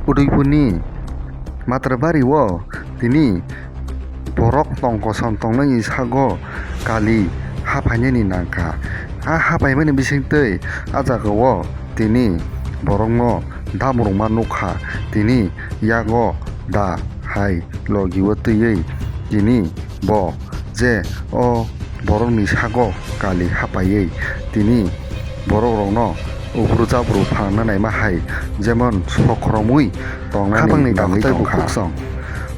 Udaipurni Matrabariwo tini borok tongkosom tongnai sago kali hapainani nangka hapaimani bisingtwi ajagao tini borokno damrokma nukha tini yago da hai logiwo twiwi tini bo je o borokni sago kali hapaiwi tini borokrokno ubro jabro phangna naima hai jemon sokromwi tongnani bagwi tongkha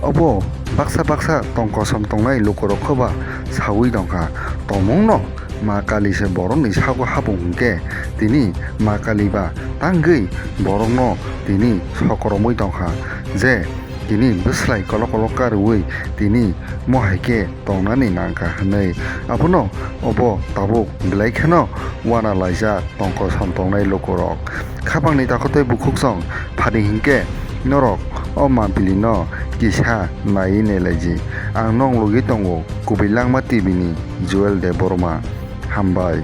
obo baksa tongkosom tongnai lukorok khoba sawi tongkha tongmungno ma kali se borokni sago habung hingke tini ma kali ba tangwi borokno tini sokromwi tongkha je tini bwslai kolok karwi tini mohaike tongnani nangkha hinui abono obo tabuk belai kheno wanalaijak tongkosom tongnai lukorok khapangni takotoi bukhukjang phari hingke norok o mapili no kisa nai nelaiji ang nong logi tongo kubilangma tv ni Joel de Borma hambai.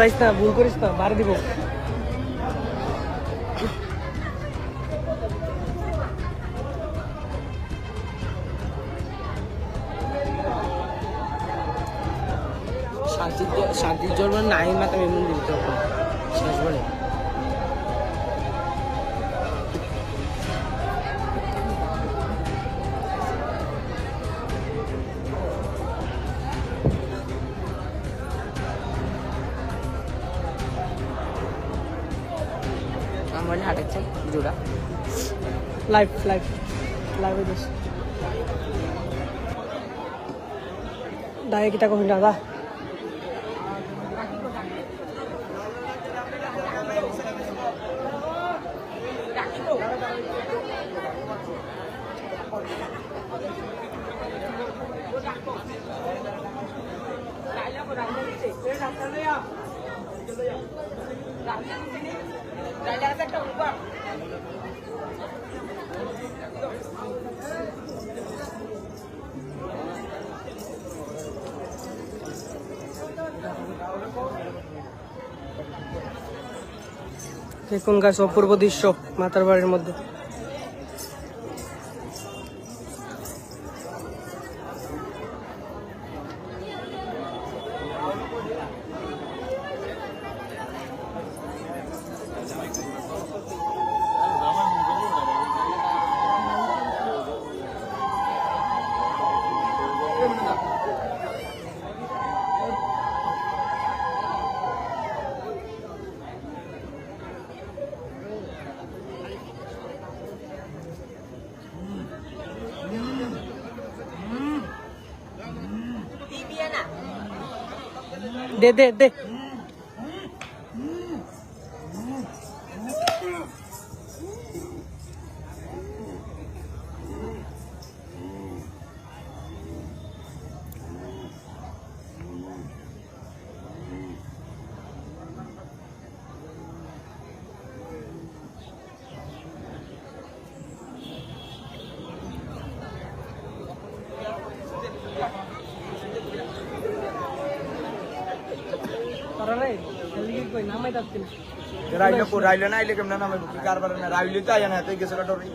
যাইস না ভুল করিস না বার দিব শান্তির জল মানে নাই মাথা এমন দিবি তখন শেষ বলে আমার হাঁটাচ্ছে জোড়া লাইভ হয়ে দায় kita kau hendak dah দেখুন গাছ অপূর্ব দৃশ্য মাতার বাড়ির মধ্যে দে আরে হেলিকি কই নামাই যাচ্ছে না রাইলে না আইলে কেমন নামে কারবার না রাইলে তো আয়া না তুই গেছে ডরি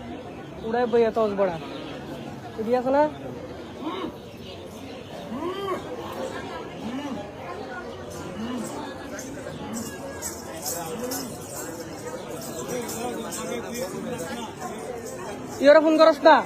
উড়াই বইয়া তো বড়া এদি আছে না ইয়ারা ফোন করস না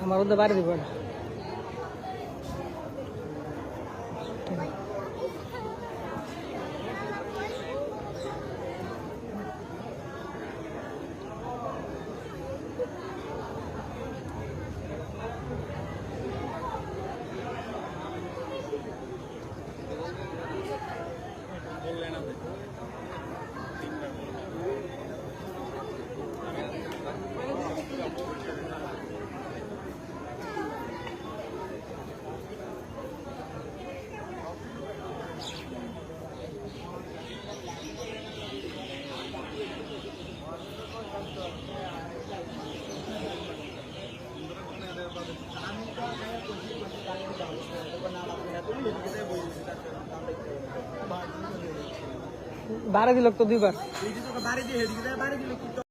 আমার ওদের বাইরে দিব না বাড়ি দিল তো দুইবার